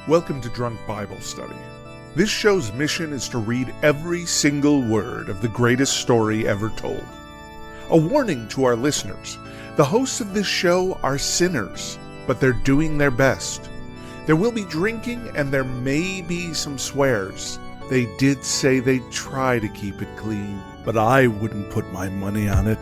Welcome to Drunk Bible Study. This show's mission is to read every single word of the greatest story ever told. A warning to our listeners, the hosts of this show are sinners, but they're doing their best. There will be drinking and there may be some swears. They did say they'd try to keep it clean, but I wouldn't put my money on it.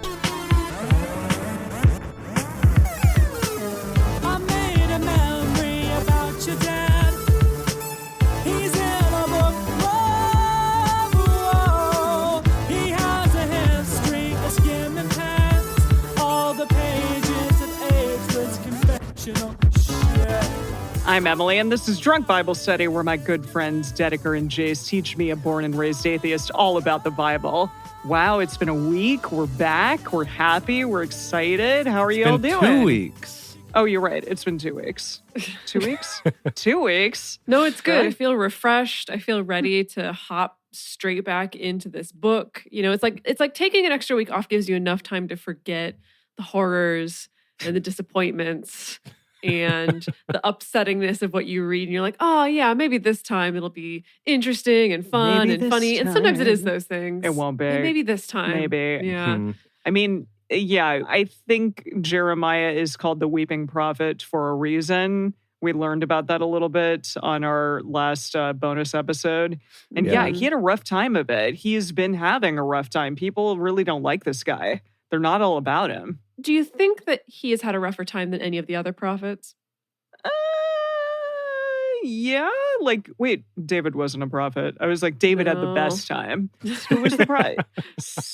I'm Emily, and this is Drunk Bible Study, where my good friends Dedeker and Jace teach me, a born and raised atheist, all about the Bible. Wow, it's been a week. We're back. We're happy. We're excited. How are you all doing? 2 weeks. Oh, you're right. It's been 2 weeks. 2 weeks? 2 weeks? No, it's good. I feel refreshed. I feel ready to hop straight back into this book. You know, it's like taking an extra week off gives you enough time to forget the horrors and the disappointments and the upsettingness of what you read. And you're like, oh, yeah, maybe this time it'll be interesting and fun Maybe and funny. time. And sometimes it is those things. It won't be. And maybe this time. Maybe. Yeah. I mean, yeah, I think Jeremiah is called the weeping prophet for a reason. We learned about that a little bit on our last bonus episode. And yeah, he had a rough time of it. He's been having a rough time. People really don't like this guy. They're not all about him. Do you think that he has had a rougher time than any of the other prophets? Yeah. Like, wait, David wasn't a prophet. I was like, David had the best time. Who was the prophet?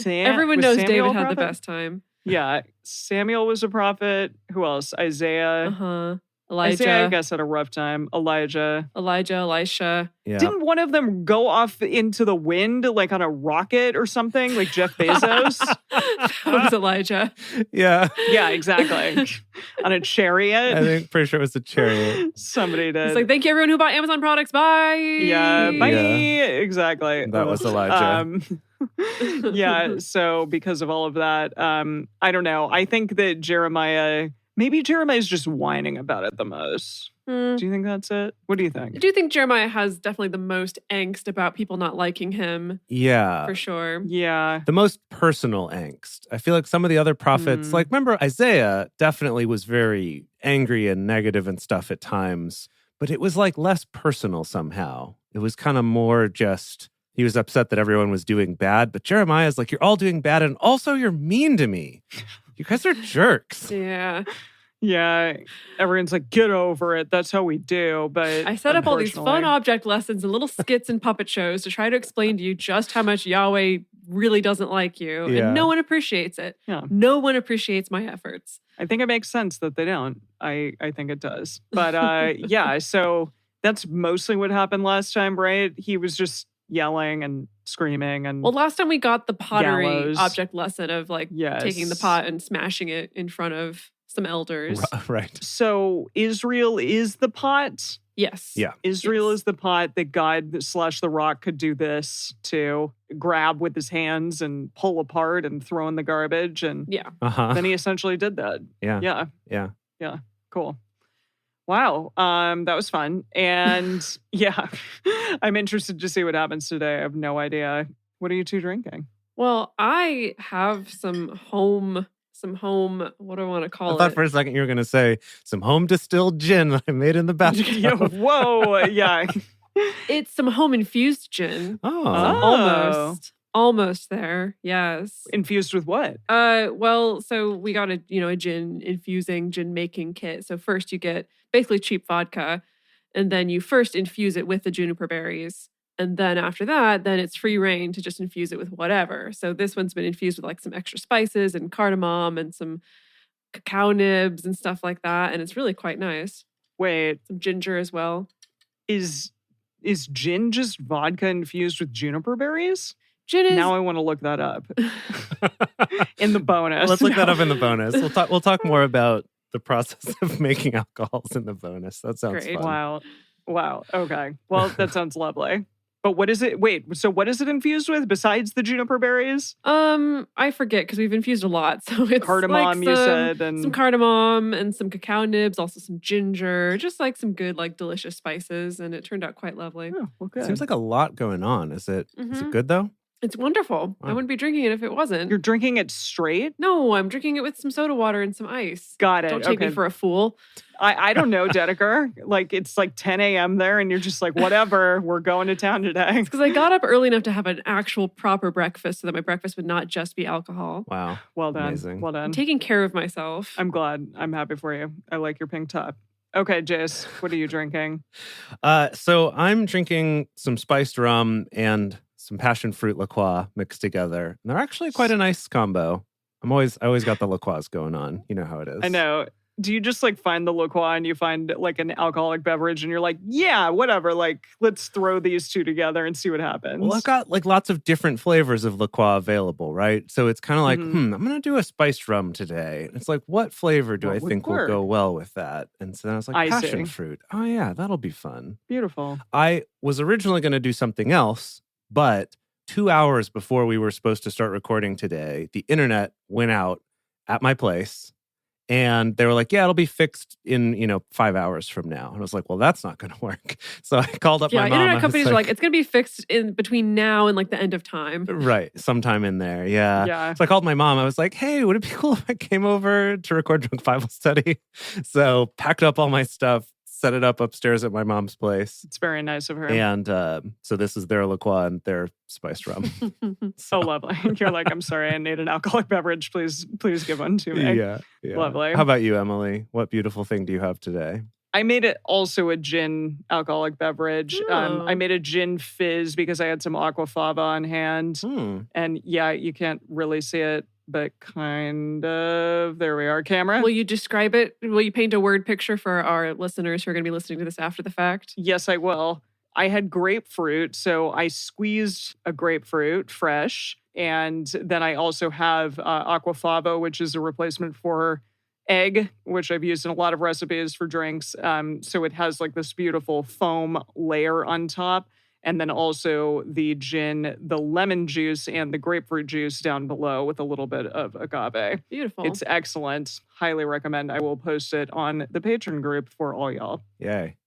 Everyone knows David had the best time. Yeah. Samuel was a prophet. Who else? Isaiah. Elijah. Isaiah, I guess, had a rough time. Elijah, Elisha. Yeah. Didn't one of them go off into the wind, like on a rocket or something, like Jeff Bezos? That was Elijah. Yeah. Yeah, exactly. On a chariot. I think pretty sure it was a chariot. Somebody did. It's like, thank you everyone who bought Amazon products. Bye. Yeah, bye. Yeah. Exactly. That was Elijah. Yeah, so because of all of that, I don't know. I think that maybe Jeremiah's just whining about it the most. Do you think that's it? What do you think? I do think Jeremiah has definitely the most angst about people not liking him. Yeah. For sure. Yeah. The most personal angst. I feel like some of the other prophets, like remember Isaiah definitely was very angry and negative and stuff at times, but it was like less personal somehow. It was kind of more just, he was upset that everyone was doing bad, but Jeremiah's like, you're all doing bad and also you're mean to me. You guys are jerks. Yeah. Yeah. Everyone's like, get over it. That's how we do. But I set up all these fun object lessons and little skits and puppet shows to try to explain to you just how much Yahweh really doesn't like you. Yeah. And no one appreciates it. Yeah. No one appreciates my efforts. I think it makes sense that they don't. I think it does. But yeah, so that's mostly what happened last time, right? He was just yelling and screaming and well, last time we got the pottery gallows. object lesson of like taking the pot and smashing it in front of some elders. Right. So Israel is the pot? Yes. Yeah. Israel is the pot that God / the rock could do this to grab with his hands and pull apart and throw in the garbage. And yeah. Then he essentially did that. Yeah. Yeah. Cool. Wow. That was fun. And yeah, I'm interested to see what happens today. I have no idea. What are you two drinking? Well, I have some home, what do I want to call it? I thought for a second you were going to say some home distilled gin that I made in the bathtub. Whoa. Yeah. It's some home infused gin. Oh. Almost there. Yes. Infused with what? Well, so we got a gin making kit. So first you get basically cheap vodka, and then you first infuse it with the juniper berries. And then after that, then it's free reign to just infuse it with whatever. So this one's been infused with like some extra spices and cardamom and some cacao nibs and stuff like that. And it's really quite nice. Wait. Some ginger as well. Is gin just vodka infused with juniper berries? Gin is... Now I want to look that up. In the bonus. Let's look that up in the bonus. We'll talk more about the process of making alcohols in the bonus. That sounds great. fun. Wow. Okay. Well, that sounds lovely. But what is it? Wait, so what is it infused with besides the juniper berries? I forget because we've infused a lot. So it's Cardamom, you said, and some cardamom and some cacao nibs, also some ginger, just like some good, like delicious spices. And it turned out quite lovely. Oh, well, good. Seems like a lot going on. Is it good though? It's wonderful. I wouldn't be drinking it if it wasn't. You're drinking it straight? No, I'm drinking it with some soda water and some ice. Got it. Don't take me for a fool. I don't know, Dedeker. Like, it's like 10 a.m. there, and you're just like, whatever, we're going to town today. Because I got up early enough to have an actual proper breakfast so that my breakfast would not just be alcohol. Wow. Well done. Amazing. Well done. I'm taking care of myself. I'm glad. I'm happy for you. I like your pink top. Okay, Jace, what are you drinking? So I'm drinking some spiced rum and some passion fruit La Croix mixed together. And they're actually quite a nice combo. I always got the La Croix going on. You know how it is. I know. Do you just like find the La Croix and you find like an alcoholic beverage and you're like, yeah, whatever. Like, let's throw these two together and see what happens. Well, I've got like lots of different flavors of La Croix available, right? So it's kind of like, I'm going to do a spiced rum today. It's like, what flavor do I think will go well with that? And so then I was like, passion fruit. Oh, yeah, that'll be fun. Beautiful. I was originally going to do something else, but 2 hours before we were supposed to start recording today, the internet went out at my place. And they were like, yeah, it'll be fixed in, 5 hours from now. And I was like, well, that's not going to work. So I called up my mom. Internet companies are like, it's going to be fixed in between now and like the end of time. Right. Sometime in there. Yeah. So I called my mom. I was like, hey, would it be cool if I came over to record Drunk Bible Study? So packed up all my stuff, set it up upstairs at my mom's place. It's very nice of her. And so this is their La Croix and their spiced rum. So lovely. You're like, I'm sorry, I need an alcoholic beverage. Please give one to me. Yeah. Lovely. How about you, Emily? What beautiful thing do you have today? I made it also a gin alcoholic beverage. I made a gin fizz because I had some aquafaba on hand. And yeah, you can't really see it, but kind of. There we are, camera. Will you describe it? Will you paint a word picture for our listeners who are going to be listening to this after the fact? Yes, I will. I had grapefruit, so I squeezed a grapefruit fresh. And then I also have aquafaba, which is a replacement for egg, which I've used in a lot of recipes for drinks. So it has like this beautiful foam layer on top. And then also the gin, the lemon juice, and the grapefruit juice down below with a little bit of agave. Beautiful. It's excellent. Highly recommend. I will post it on the Patreon group for all y'all. Yay.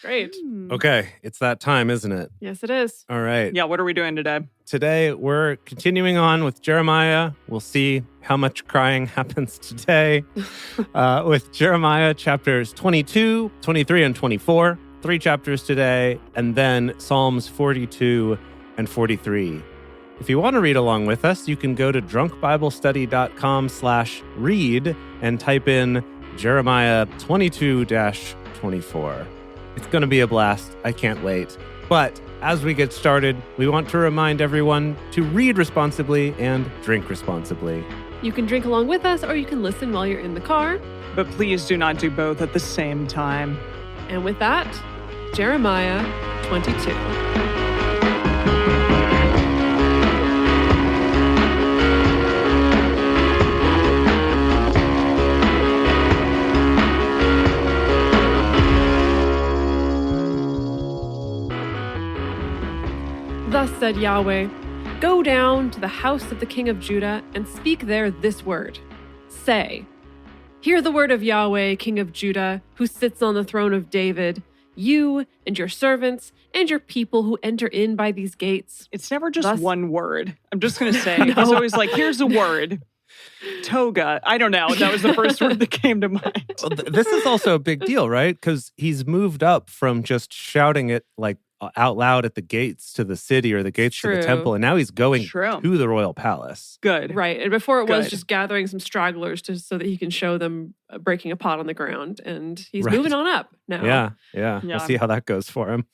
Great. Okay. It's that time, isn't it? Yes, it is. All right. Yeah, what are we doing today? Today, we're continuing on with Jeremiah. We'll see how much crying happens today with Jeremiah chapters 22, 23, and 24. 3 chapters today, and then Psalms 42 and 43. If you want to read along with us, you can go to drunkbiblestudy.com/read and type in Jeremiah 22-24. It's going to be a blast. I can't wait. But as we get started, we want to remind everyone to read responsibly and drink responsibly. You can drink along with us, or you can listen while you're in the car. But please do not do both at the same time. And with that, Jeremiah 22. Thus said Yahweh, go down to the house of the king of Judah and speak there this word. Say, hear the word of Yahweh, king of Judah, who sits on the throne of David, you and your servants and your people who enter in by these gates. It's never just one word. I'm just going to say, He's always like, here's a word. Toga. I don't know. That was the first word that came to mind. Well, this is also a big deal, right? Because he's moved up from just shouting it like out loud at the gates to the city or the gates to the temple. And now he's going to the royal palace. Good. Right. And before it was just gathering some stragglers so that he can show them breaking a pot on the ground. And he's moving on up now. Yeah. We'll see how that goes for him.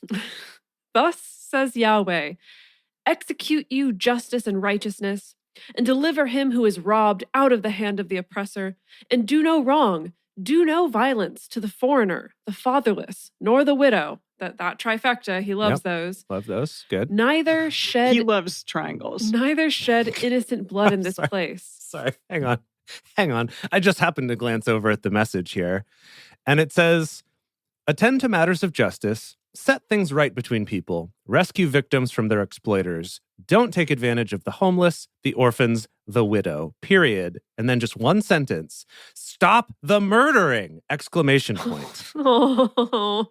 Thus says Yahweh, execute you justice and righteousness, and deliver him who is robbed out of the hand of the oppressor, and do no wrong, do no violence to the foreigner, the fatherless, nor the widow. That trifecta, he loves those. Love those. Good. Neither shed... He loves triangles. Neither shed innocent blood in this place. Sorry. Hang on. I just happened to glance over at the message here. And it says, attend to matters of justice, set things right between people, rescue victims from their exploiters, don't take advantage of the homeless, the orphans, the widow, period. And then just one sentence, stop the murdering, exclamation point. Oh,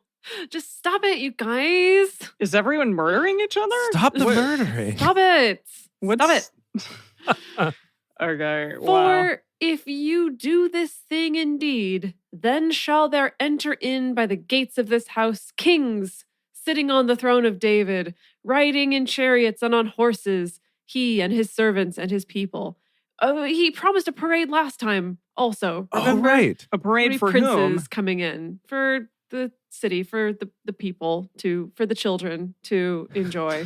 just stop it, you guys. Is everyone murdering each other? Stop the murdering. Stop it. Stop it. Okay, wow. For if you do this thing indeed, then shall there enter in by the gates of this house kings, sitting on the throne of David, riding in chariots and on horses, he and his servants and his people. He promised a parade last time also. Remember? Oh, right. A parade for princes whom? coming in for the city, for the people, for the children to enjoy.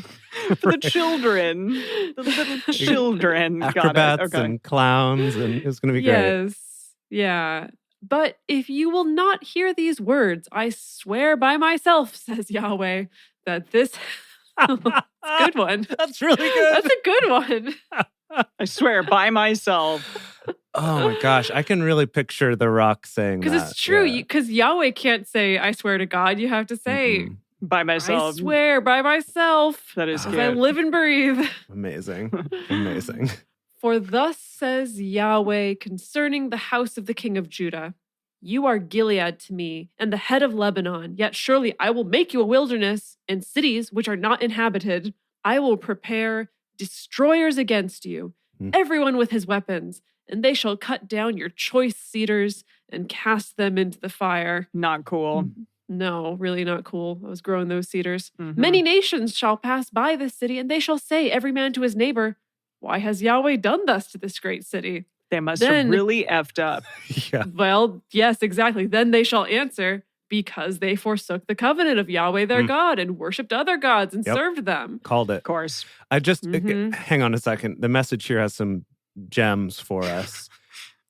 For the children. The little children. Acrobats Got it. Okay. and clowns, and it's going to be great. Yes. Yeah. But if you will not hear these words, I swear by myself, says Yahweh, that this... Good one. That's really good. That's a good one. I swear by myself. Oh my gosh, I can really picture The Rock saying that. Because it's true. Yeah. Because Yahweh can't say, I swear to God. You have to say, Mm-mm. By myself. I swear by myself. That is Oh. good. I live and breathe. Amazing. Amazing. For thus says Yahweh concerning the house of the king of Judah, you are Gilead to me and the head of Lebanon, yet surely I will make you a wilderness and cities which are not inhabited. I will prepare destroyers against you, everyone with his weapons, and they shall cut down your choice cedars and cast them into the fire. Not cool. No, really not cool. I was growing those cedars. Mhm. Many nations shall pass by this city, and they shall say, every man to his neighbor, why has Yahweh done thus to this great city? They must Then- have really effed up. Yeah. Well, yes, exactly. Then they shall answer, because they forsook the covenant of Yahweh their God and worshipped other gods and Yep. served them. Called it. Of course. I just, Mhm. hang on a second. The message here has some gems for us.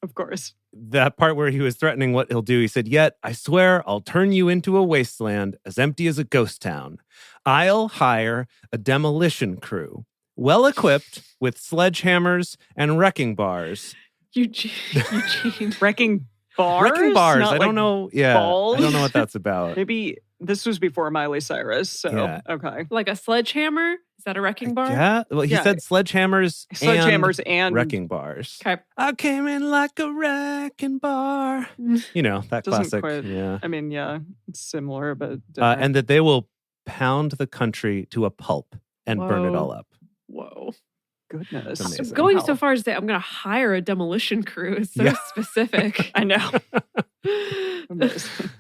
Of course. That part where he was threatening what he'll do, he said, yet I swear I'll turn you into a wasteland as empty as a ghost town. I'll hire a demolition crew, well equipped with sledgehammers and wrecking bars. Eugene. Wrecking bars? Wrecking bars. Not I don't like know. Yeah. balls? I don't know what that's about. Maybe this was before Miley Cyrus. So, Yeah. okay. Like a sledgehammer? Is that a wrecking bar? Yeah. Well, he Yeah. said sledgehammers And wrecking bars. Okay. I came in like a wrecking bar. You know, that Doesn't classic. quite- Yeah. I mean, yeah, it's similar, but different. And that they will pound the country to a pulp and burn it Whoa. all up. Whoa. goodness. Amazing. I'm going Wow. so far as to say I'm going to hire a demolition crew. It's so Yeah. specific. I know. Amazing.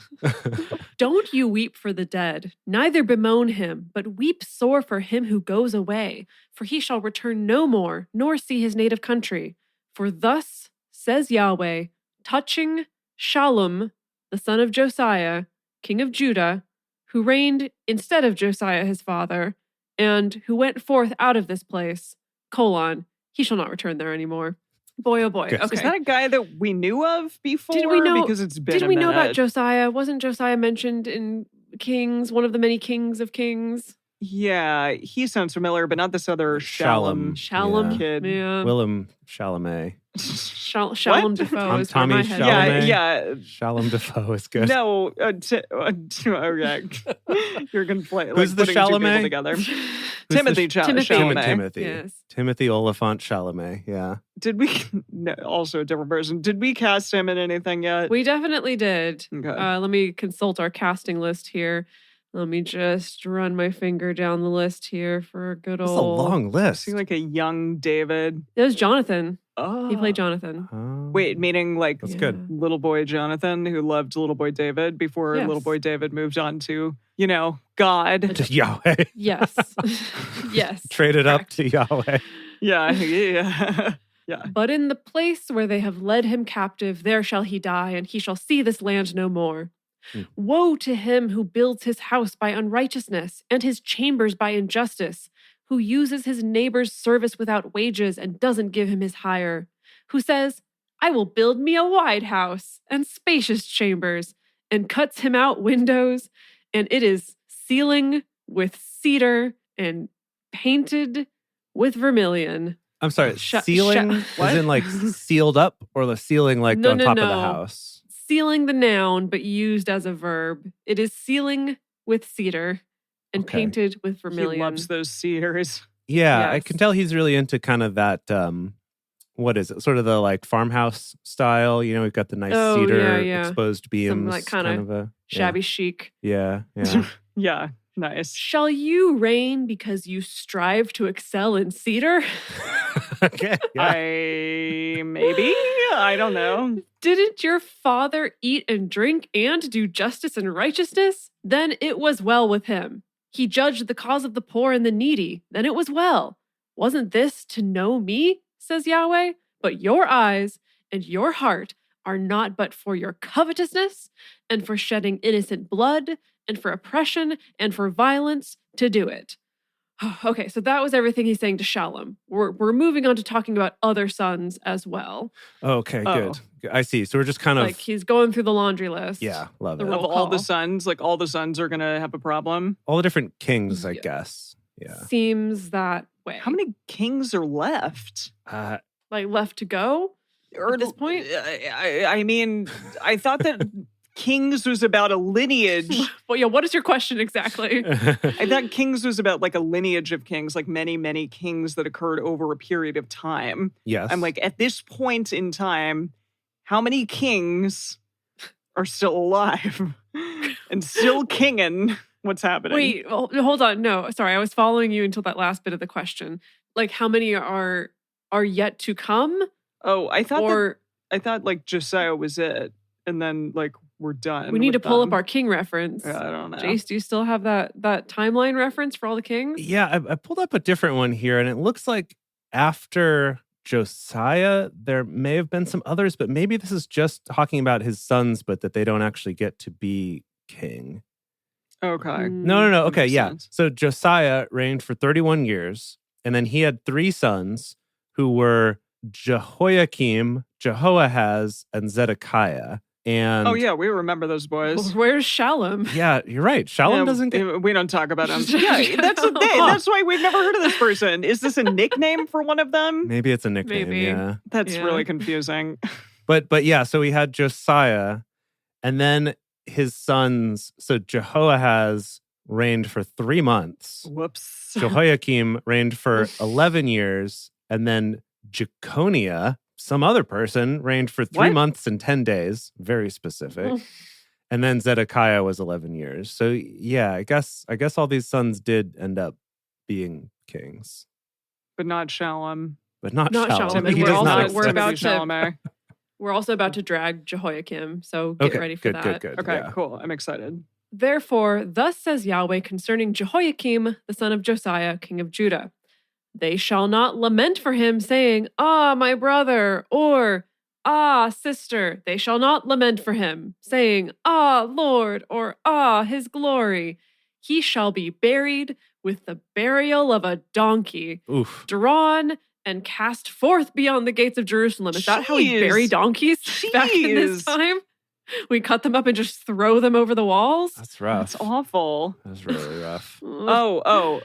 Don't you weep for the dead, neither bemoan him, but weep sore for him who goes away, for he shall return no more, nor see his native country. For thus says Yahweh, touching Shallum, the son of Josiah, king of Judah, who reigned instead of Josiah his father, and who went forth out of this place, he shall not return there anymore. Boy, oh boy. Good. Okay. Is that a guy that we knew of before? Did we know- Because it's been Did a we know about minute. Josiah? Wasn't Josiah mentioned in Kings, one of the many kings of kings? Yeah, he sounds familiar, but not this other Shallum. Shallum, Yeah. Kid. Yeah. Willem Chalamet. Shallum What? Dafoe is where Tommy my head. Chalamet. Yeah, Shalom Dafoe is good. No, okay. You're going to play Who's the putting two people Chalamet? together. Who's Timothy the- Timothy. Chalamet. Timothy. Yes. Timothy Oliphant Chalamet. Yeah. Did we? No, also a different person. Did we cast him in anything yet? We definitely did. Okay. Let me consult our casting list here. Let me just run my finger down the list here for a good It's a old. long list. Seems like a young David. It was Jonathan. Oh, He played Jonathan. Oh. Wait, meaning like That's Yeah. good. little boy Jonathan who loved little boy David before Yes. little boy David moved on to, God. To Yahweh. Yes. Yes. Traded up to Yahweh. Yeah. But in the place where they have led him captive, there shall he die, and he shall see this land no more. Woe to him who builds his house by unrighteousness, and his chambers by injustice, who uses his neighbor's service without wages and doesn't give him his hire, who says, I will build me a wide house and spacious chambers, and cuts him out windows, and it is ceiling with cedar and painted with vermilion. I'm sorry. Sh- Ceiling? sh- As in like sealed up, or the ceiling like No, on no, top of the no. house? Ceiling the noun, but used as a verb. It is ceiling with cedar and Okay. painted with vermilion. He loves those cedars. Yeah, I Yes. can tell he's really into kind of that, what is it? Sort of the like farmhouse style. You know, we've got the nice Oh, cedar yeah. exposed beams. like, kinda kind of a Shabby chic. Yeah, yeah. Yeah, nice. Shall you reign because you strive to excel in cedar? Okay. Yeah. I don't know. Didn't your father eat and drink and do justice and righteousness? Then it was well with him. He judged the cause of the poor and the needy. Then it was well. Wasn't this to know me, says Yahweh? But your eyes and your heart are not but for your covetousness and for shedding innocent blood and for oppression and for violence to do it. Okay, so that was everything he's saying to Shalom. We're moving on to talking about other sons as well. Okay, Oh. good. I see. So we're just kind of Like he's going through the laundry list. yeah, love The it. roll Of all the call. sons, like all the sons are going to have a problem. All the different kings, I Yeah. guess. Yeah. Seems that way. How many kings are left? Like left to go? Or At this point? I mean, I thought that kings was about a lineage. Well, yeah, what is your question exactly? I thought kings was about like a lineage of kings, like many, many kings that occurred over a period of time. Yes. I'm like, at this point in time, how many kings are still alive and still kinging? What's happening? Wait, hold on. No, sorry. I was following you until that last bit of the question. Like how many are yet to come? Oh, I Or thought like Josiah was it, and then like we're done. we need to with pull them. up our king reference. Yeah, I don't know. Jace, do you still have that timeline reference for all the kings? Yeah, I pulled up a different one here, and it looks like after Josiah, there may have been some others, but maybe this is just talking about his sons, but that they don't actually get to be king. Okay. No. That Okay, makes yeah. sense. So Josiah reigned for 31 years, and then he had 3 sons who were Jehoiakim, Jehoahaz, and Zedekiah. And Oh yeah, we remember those boys. Where's Shalom? yeah, you're right. Shalom Yeah, doesn't get. We don't talk about him. Yeah, that's the thing. That's why we've never heard of this person. Is this a nickname for one of them? Maybe it's a nickname. Maybe. Yeah. That's Yeah. really confusing. But yeah, so we had Josiah, and then his sons. So Jehoahaz reigned for 3 months. Whoops. Jehoiakim reigned for 11 years, and then Jeconiah, some other person, reigned for 3 What? months and 10 days. Very specific. And then Zedekiah was 11 years. So yeah, I guess all these sons did end up being kings, But not Shalom. but not Not Shalom. Shalom. And He we're does also- not we're accept- about to- Shalomer. We're also about to drag Jehoiakim, so get Okay, ready for good, that. good. Okay, Yeah. cool. I'm excited. Therefore, thus says Yahweh concerning Jehoiakim, the son of Josiah, king of Judah. They shall not lament for him, saying, Ah, my brother, or Ah, sister. They shall not lament for him, saying, Ah, Lord, or Ah, his glory. He shall be buried with the burial of a donkey, Oof. drawn and cast forth beyond the gates of Jerusalem. Is that how we Jeez. bury donkeys back in this Jeez. time? We cut them up and just throw them over the walls? That's rough. That's awful. That's really rough. Oh.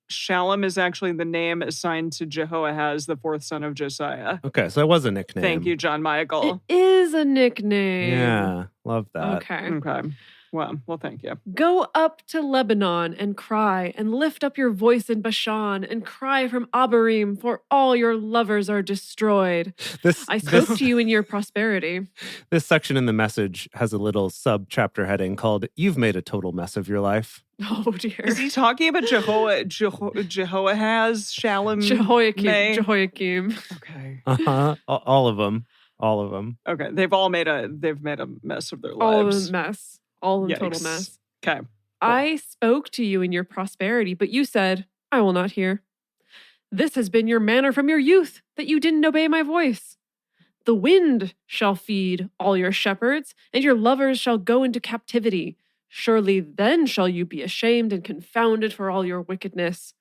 Shalom is actually the name assigned to Jehoahaz, the 4th son of Josiah. Okay, so it was a nickname. Thank you, John Michael. It is a nickname. Yeah, love that. Okay. Okay. Well, thank you. Go up to Lebanon and cry, and lift up your voice in Bashan, and cry from Abarim, for all your lovers are destroyed. I spoke to you in your prosperity. This section in the message has a little sub-chapter heading called "You've Made a Total Mess of Your Life." Oh dear. Is he talking about Jehoahaz, Shalom? May? Jehoiakim. Okay. All of them. Okay. They've made a mess of their All lives. a mess. All in total Yikes. mess. Okay. I spoke to you in your prosperity, but you said, I will not hear. This has been your manner from your youth, that you didn't obey my voice. The wind shall feed all your shepherds, and your lovers shall go into captivity. Surely then shall you be ashamed and confounded for all your wickedness.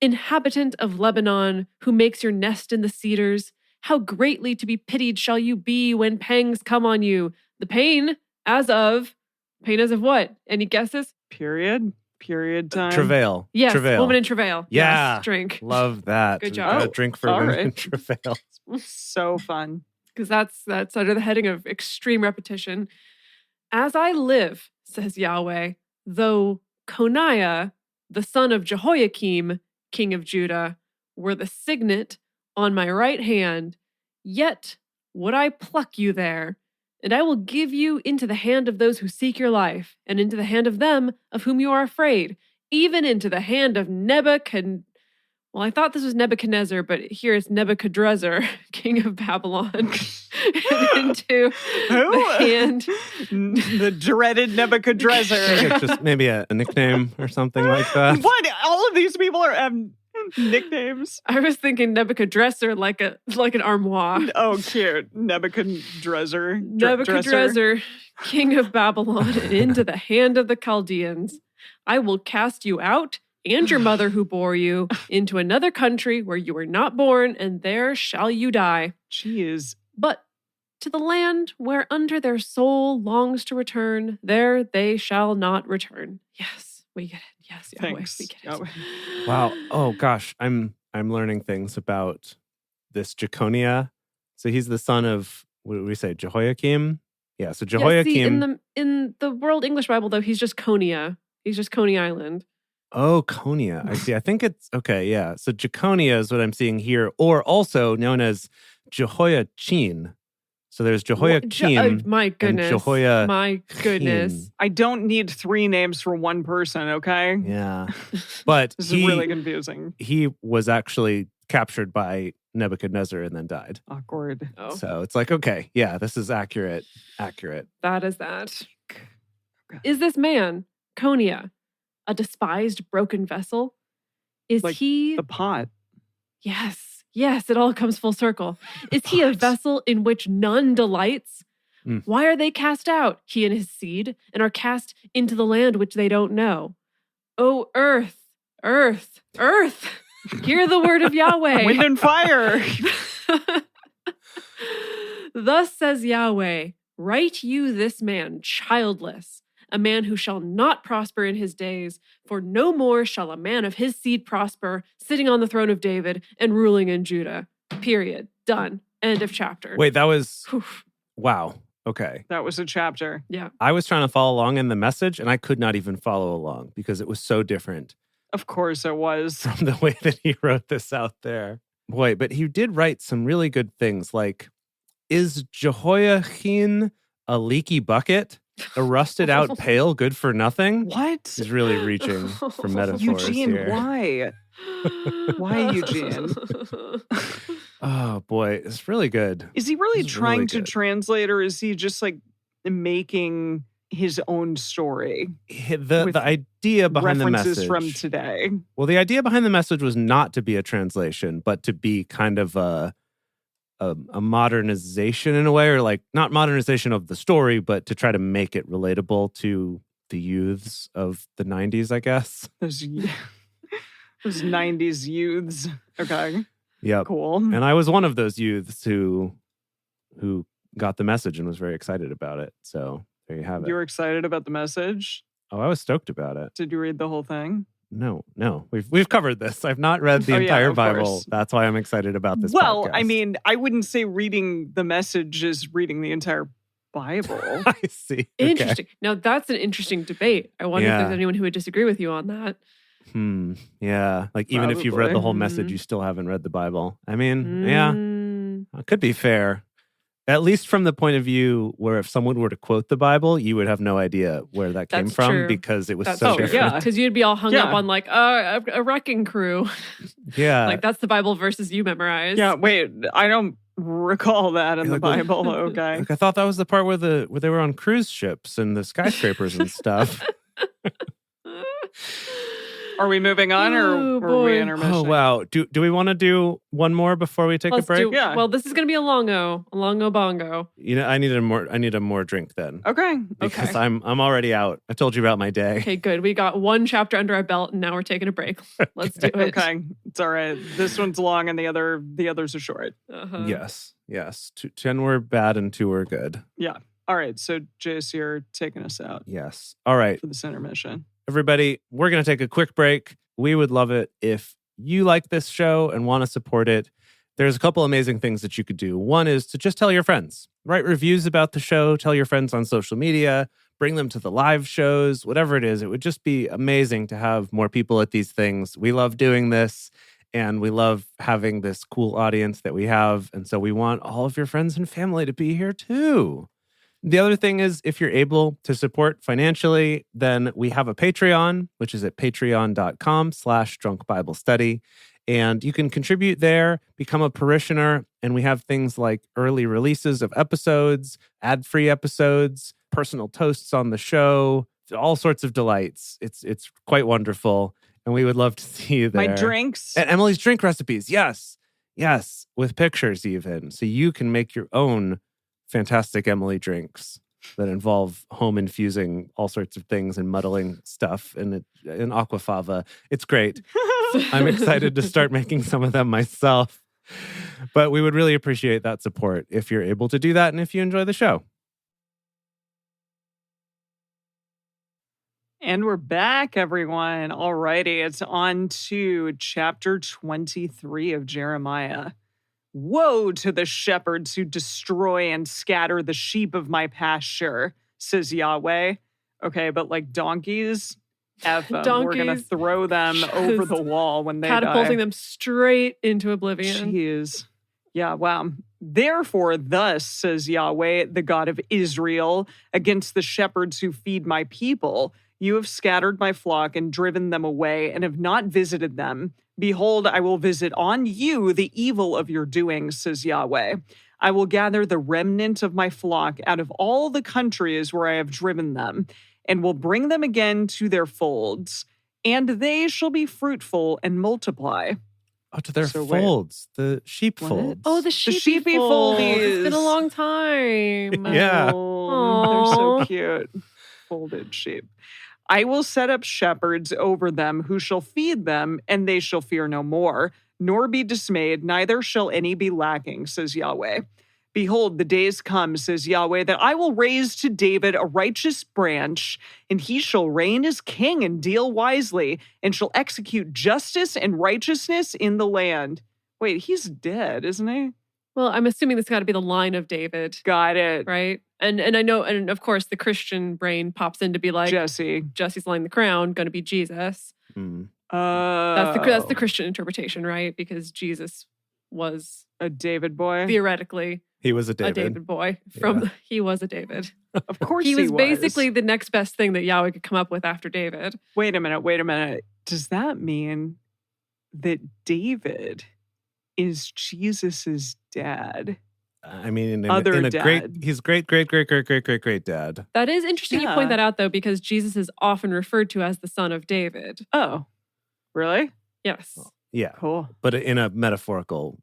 Inhabitant of Lebanon, who makes your nest in the cedars, how greatly to be pitied shall you be when pangs come on you. The pain as of what? Any guesses? Period time. Travail. Yes, Travail. woman in travail. Yeah. Yes, drink. Love that. Good We've job. got a Oh, drink for all women in right. travail. So fun. Because that's under the heading of extreme repetition. As I live, says Yahweh, though Coniah, the son of Jehoiakim, king of Judah, were the signet on my right hand, yet would I pluck you there, and I will give you into the hand of those who seek your life, and into the hand of them of whom you are afraid, even into the hand of Nebuchadnezzar. Well, I thought this was Nebuchadnezzar, but here it's Nebuchadrezzar, king of Babylon, and into the hand. The dreaded Nebuchadrezzar. I think it's just maybe a nickname or something like that. What? All of these people have nicknames. I was thinking Nebuchadrezzar like an armoire. Oh, cute. Nebuchadrezzar. Nebuchadrezzar, king of Babylon, and into the hand of the Chaldeans. I will cast you out and your mother who bore you into another country where you were not born, and there shall you die. Jeez. But to the land whereunto their soul longs to return, there they shall not return. Yes, we get it. Yes, Yahweh, Thanks. we get it. Yahweh. Wow. Oh gosh, I'm learning things about this Jeconiah. So he's the son of, what did we say, Jehoiakim? Yeah. So Jehoiakim. Yeah, see, in the World English Bible though, he's just Coniah. He's just Coney Island. Oh, Konia. I see. I think it's okay. Yeah. So Jeconiah is what I'm seeing here, or also known as Jehoiachin. So there's Jehoiakim. My goodness. And Jehoiachin. My goodness. I don't need 3 names for one person, okay? Yeah. But This is really confusing. He was actually captured by Nebuchadnezzar and then died. Awkward. Oh, So it's like, okay, yeah, this is accurate. that is that. Is this man, Coniah, a despised broken vessel? Is Like he The pot. Yes, it all comes full circle. Is he a vessel in which none delights? Why are they cast out, he and his seed, and are cast into the land which they don't know? O earth, earth, earth, hear the word of Yahweh. Wind and fire. Thus says Yahweh, write you this man childless, a man who shall not prosper in his days, for no more shall a man of his seed prosper, sitting on the throne of David and ruling in Judah. Period. Done. End of chapter. Wait, that was, Whew. wow. Okay. That was a chapter. Yeah. I was trying to follow along in the message and I could not even follow along because it was so different Of course it was. from the way that he wrote this out there. Boy, but he did write some really good things like, is Jehoiachin a leaky bucket? A rusted out pail good for nothing? What? He's really reaching for metaphors Eugene, here. why? Why, Eugene? Oh boy, it's really good. Is he really This is trying really to good. translate, or is he just like making his own story? The With idea behind the References message from today. Well, the idea behind the message was not to be a translation, but to be kind of a modernization in a way, or like not modernization of the story, but to try to make it relatable to the youths of the 90s, I guess. Those 90s youths. Okay, Yep. cool. And I was one of those youths who got the message and was very excited about it. So there you have it. You were excited about the message? Oh, I was stoked about it. Did you read the whole thing? No. We've covered this. I've not read the Oh, yeah, entire of Bible. course. That's why I'm excited about this Well, podcast. I mean, I wouldn't say reading the message is reading the entire Bible. I see. Okay. Interesting. Now, that's an interesting debate. I wonder if Yeah. there's anyone who would disagree with you on that. Yeah. Like even if you've read the whole Probably. message, you still haven't read the Bible. I mean, yeah, Mm. it could be fair. At least from the point of view where if someone were to quote the Bible, you would have no idea where that came That's from true. because it was That's so true. different. Yeah. Because you'd be all hung up Yeah. on like a wrecking crew. Yeah. Like that's the Bible verses you memorized. Yeah, wait, I don't recall that in You're the like, well- Bible. Okay. Like, I thought that was the part where they were on cruise ships and the skyscrapers and stuff. Are we moving on, or Oh, were we boy. intermission? Oh wow. Do we want to do one more before we take Let's a break? do. Yeah. Well, this is going to be a longo bongo. You know, I need a more drink then. Okay. Because Okay. I'm already out. I told you about my day. Okay, good. We got one chapter under our belt, and now we're taking a break. Let's do it. Okay. It's all right. This one's long, and the others are short. Uh-huh. Yes. 10 were bad and 2 were good. All right. So, Jace, you're taking us out Yes. All right. for this intermission. Everybody, we're going to take a quick break. We would love it if you like this show and want to support it. There's a couple amazing things that you could do. One is to just tell your friends, write reviews about the show, tell your friends on social media, bring them to the live shows, whatever it is. It would just be amazing to have more people at these things. We love doing this, and we love having this cool audience that we have. And so we want all of your friends and family to be here too. The other thing is, if you're able to support financially, then we have a Patreon, which is at patreon.com/drunkbiblestudy. And you can contribute there, become a parishioner, and we have things like early releases of episodes, ad-free episodes, personal toasts on the show, all sorts of delights. It's quite wonderful, and we would love to see you there. My drinks. And Emily's drink recipes, yes, with pictures even. So you can make your own fantastic Emily drinks that involve home infusing all sorts of things and muddling stuff in aquafaba. It's great. I'm excited to start making some of them myself. But we would really appreciate that support if you're able to do that and if you enjoy the show. And we're back, everyone. Alrighty, it's on to chapter 23 of Jeremiah. Woe to the shepherds who destroy and scatter the sheep of my pasture, says Yahweh. Okay, but like donkeys, F them. We're going to throw them over the wall when they catapulting die. them straight into oblivion. Jeez. Yeah, wow. Therefore, thus says Yahweh, the God of Israel, against the shepherds who feed my people, you have scattered my flock and driven them away and have not visited them. Behold, I will visit on you the evil of your doings, says Yahweh. I will gather the remnant of my flock out of all the countries where I have driven them, and will bring them again to their folds, and they shall be fruitful and multiply. Oh, to their folds, the sheep folds. Oh, the sheepy folds. foldies. It's been a long time. Yeah. Oh, they're so cute. Folded sheep. I will set up shepherds over them who shall feed them, and they shall fear no more, nor be dismayed, neither shall any be lacking, says Yahweh. Behold, the days come, says Yahweh, that I will raise to David a righteous branch, and he shall reign as king and deal wisely, and shall execute justice and righteousness in the land. Wait, he's dead, isn't he? Well, I'm assuming this got to be the line of David. Got it. Right? And I know, and of course, the Christian brain pops in to be like, Jesse's line the crown, going to be Jesus. Mm. That's the Christian interpretation, right? Because Jesus was a David boy. Theoretically, he was a David boy. He was a David. Of course, he was basically the next best thing that Yahweh could come up with after David. Wait a minute. Does that mean that David is Jesus's dad? I mean, he's great dad. That is interesting you point that out, though, because Jesus is often referred to as the son of David. Oh, really? Yes. Well, yeah. Cool. But in a metaphorical,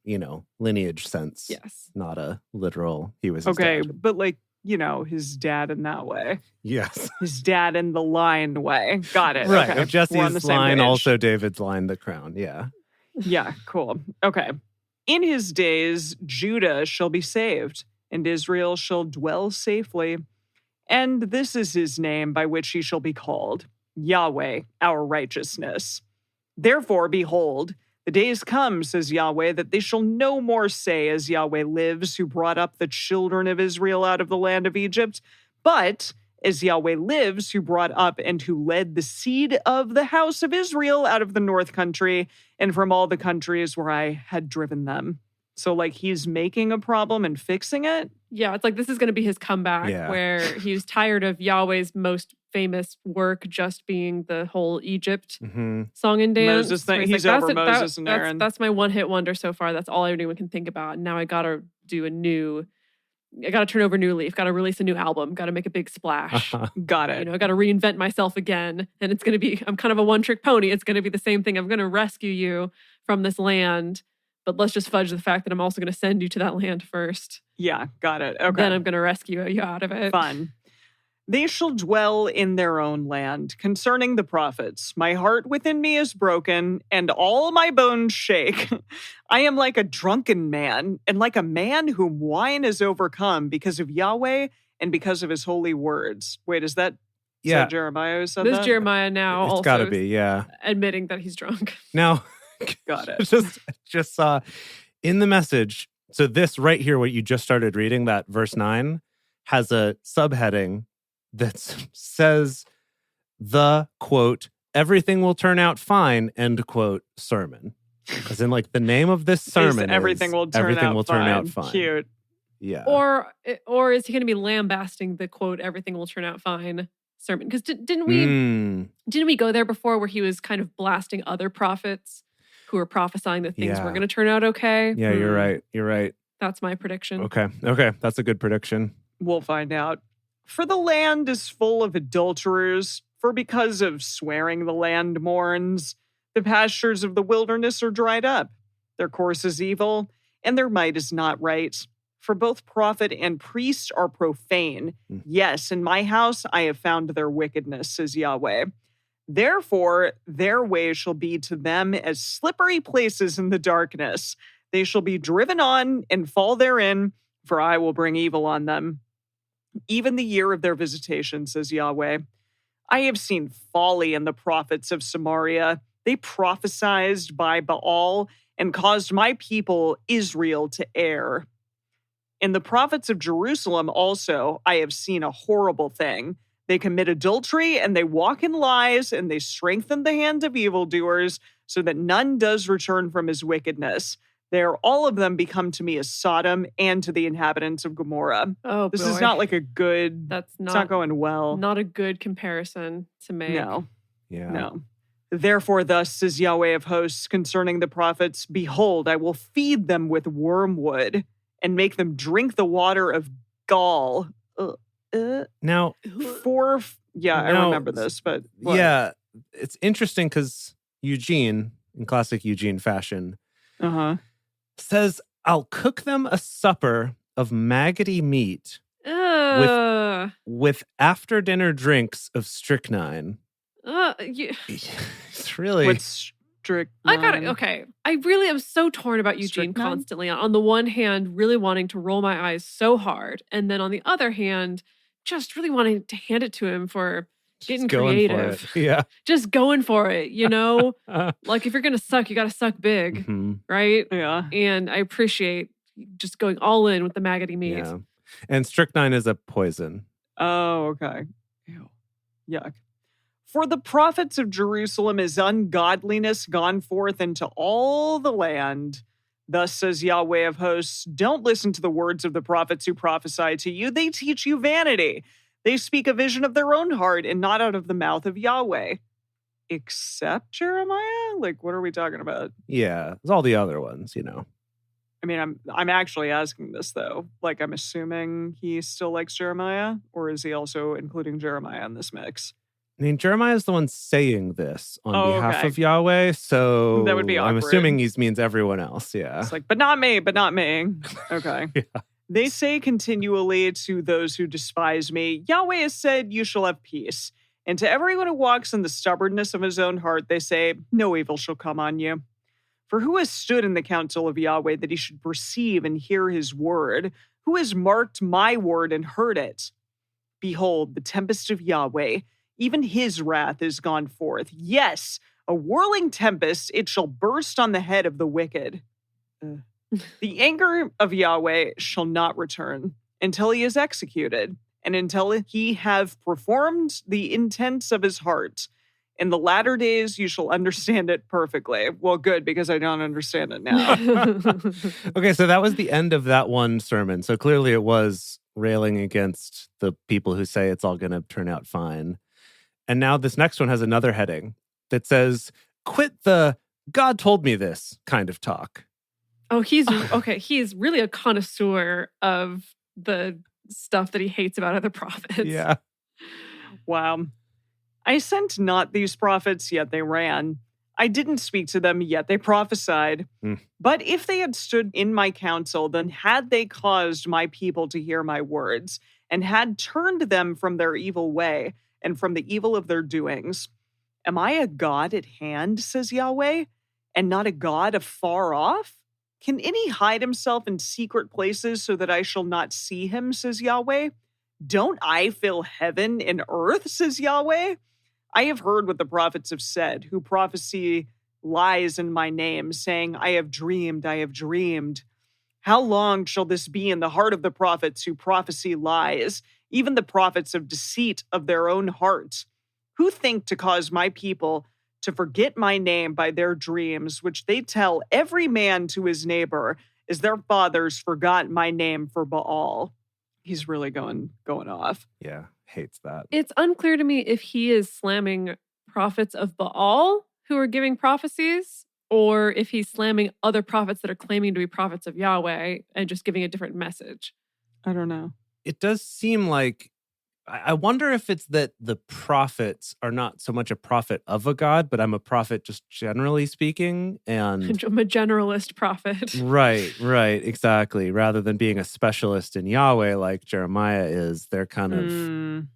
lineage sense. Yes. Not a literal, he was his dad. But like, his dad in that way. Yes. His dad in the lion way. Got it. Right. Okay. If Jesse's line, also David's line, the crown. Yeah. Yeah, cool. Okay. In his days, Judah shall be saved, and Israel shall dwell safely. And this is his name by which he shall be called, Yahweh, our righteousness. Therefore, behold, the days come, says Yahweh, that they shall no more say, as Yahweh lives, who brought up the children of Israel out of the land of Egypt, but as Yahweh lives, who brought up and who led the seed of the house of Israel out of the north country and from all the countries where I had driven them. So, like, he's making a problem and fixing it? Yeah, it's like this is going to be his comeback, where he was tired of Yahweh's most famous work just being the whole Egypt song and dance. Moses thing. He's like, over Moses and Aaron. That's my one-hit wonder so far. That's all anyone can think about. And now I got to turn over a new leaf, got to release a new album, got to make a big splash. Got it. I got to reinvent myself again. And it's going to be, I'm kind of a one-trick pony. It's going to be the same thing. I'm going to rescue you from this land, but let's just fudge the fact that I'm also going to send you to that land first. Yeah, got it. Okay. Then I'm going to rescue you out of it. Fun. They shall dwell in their own land. Concerning the prophets, my heart within me is broken, and all my bones shake. I am like a drunken man, and like a man whom wine is overcome because of Yahweh and because of his holy words. Wait, is that Jeremiah who said that? This is Jeremiah now it's also gotta be, admitting that he's drunk. Now, got it. just saw in the message, so this right here, what you just started reading, that verse 9, has a subheading that says the, quote, everything will turn out fine, end quote, sermon. As in, like, the name of this sermon is everything will turn out fine. Cute. Yeah. Or is he going to be lambasting the, quote, everything will turn out fine sermon? Because didn't we go there before where he was kind of blasting other prophets who were prophesying that things were going to turn out okay? Yeah, you're right. That's my prediction. Okay, that's a good prediction. We'll find out. For the land is full of adulterers, for because of swearing the land mourns. The pastures of the wilderness are dried up. Their course is evil, and their might is not right. For both prophet and priest are profane. Yes, in my house I have found their wickedness, says Yahweh. Therefore, their way shall be to them as slippery places in the darkness. They shall be driven on and fall therein, for I will bring evil on them. Even the year of their visitation, says Yahweh. I have seen folly in the prophets of Samaria. They prophesied by Baal and caused my people Israel to err. In the prophets of Jerusalem also, I have seen a horrible thing. They commit adultery and they walk in lies and they strengthen the hand of evildoers so that none does return from his wickedness. They are all of them become to me as Sodom and to the inhabitants of Gomorrah. Oh, this is not like a good, it's not going well. Not a good comparison to make. No. Yeah. No. Therefore, thus says Yahweh of hosts concerning the prophets, behold, I will feed them with wormwood and make them drink the water of gall. Now, I remember this, but what? Yeah, it's interesting because Eugene, in classic Eugene fashion, says, I'll cook them a supper of maggoty meat with after-dinner drinks of strychnine. It's really... What's strychnine? I really am so torn about Eugene constantly. On the one hand, really wanting to roll my eyes so hard. And then on the other hand, just really wanting to hand it to him for getting creative. Yeah. Just going for it, you know? Like, if you're going to suck, you got to suck big, right? Yeah. And I appreciate just going all in with the maggoty meat. Yeah. And strychnine is a poison. Oh, okay. Ew. Yuck. For the prophets of Jerusalem is ungodliness gone forth into all the land. Thus says Yahweh of hosts, don't listen to the words of the prophets who prophesy to you. They teach you vanity. They speak a vision of their own heart and not out of the mouth of Yahweh. Except Jeremiah? Like, what are we talking about? Yeah, it's all the other ones, you know. I mean, I'm actually asking this, though. Like, I'm assuming he still likes Jeremiah, or is he also including Jeremiah in this mix? I mean, Jeremiah is the one saying this on behalf of Yahweh, so that would be awkward. I'm assuming he means everyone else, yeah. It's like, but not me. Okay. Yeah. They say continually to those who despise me, Yahweh has said, you shall have peace. And to everyone who walks in the stubbornness of his own heart, they say, no evil shall come on you. For who has stood in the counsel of Yahweh that he should perceive and hear his word? Who has marked my word and heard it? Behold, the tempest of Yahweh, even his wrath is gone forth. Yes, a whirling tempest, it shall burst on the head of the wicked. The anger of Yahweh shall not return until he is executed, and until he have performed the intents of his heart. In the latter days, you shall understand it perfectly. Well, good, because I don't understand it now. Okay, so that was the end of that one sermon. So clearly it was railing against the people who say it's all going to turn out fine. And now this next one has another heading that says, quit the God told me this kind of talk. Oh, he's really a connoisseur of the stuff that he hates about other prophets. Yeah. Wow. I sent not these prophets, yet they ran. I didn't speak to them, yet they prophesied. But if they had stood in my counsel, then had they caused my people to hear my words, and had turned them from their evil way, and from the evil of their doings. Am I a God at hand, says Yahweh, and not a God afar off? Can any hide himself in secret places so that I shall not see him, says Yahweh? Don't I fill heaven and earth, says Yahweh? I have heard what the prophets have said, who prophesy lies in my name, saying, I have dreamed, I have dreamed. How long shall this be in the heart of the prophets who prophesy lies? even the prophets of deceit of their own hearts, who think to cause my people to forget my name by their dreams, which they tell every man to his neighbor, as their fathers forgot my name for Baal. He's really going off. Yeah, hates that. It's unclear to me if he is slamming prophets of Baal who are giving prophecies, or if he's slamming other prophets that are claiming to be prophets of Yahweh and just giving a different message. I don't know. It does seem like, I wonder if it's that the prophets are not so much a prophet of a god, but I'm a prophet just generally speaking. And I'm a generalist prophet. Right, exactly. Rather than being a specialist in Yahweh like Jeremiah is, they're kind of,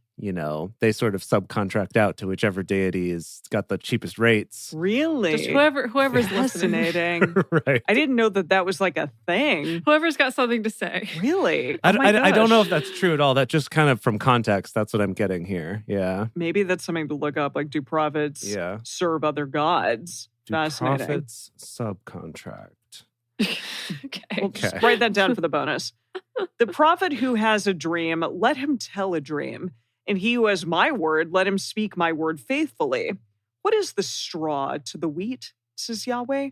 they sort of subcontract out to whichever deity has got the cheapest rates. Really? Just whoever's fascinating. Right. I didn't know that was like a thing. Whoever's got something to say. Really? I don't know if that's true at all. That just kind of from context, that's what I'm getting here. Yeah. Maybe that's something to look up. Like, do prophets serve other gods? Do Fascinating. prophets subcontract? Okay. Well, just write that down for the bonus. The prophet who has a dream, let him tell a dream. And he who has my word, let him speak my word faithfully. What is the straw to the wheat, says Yahweh?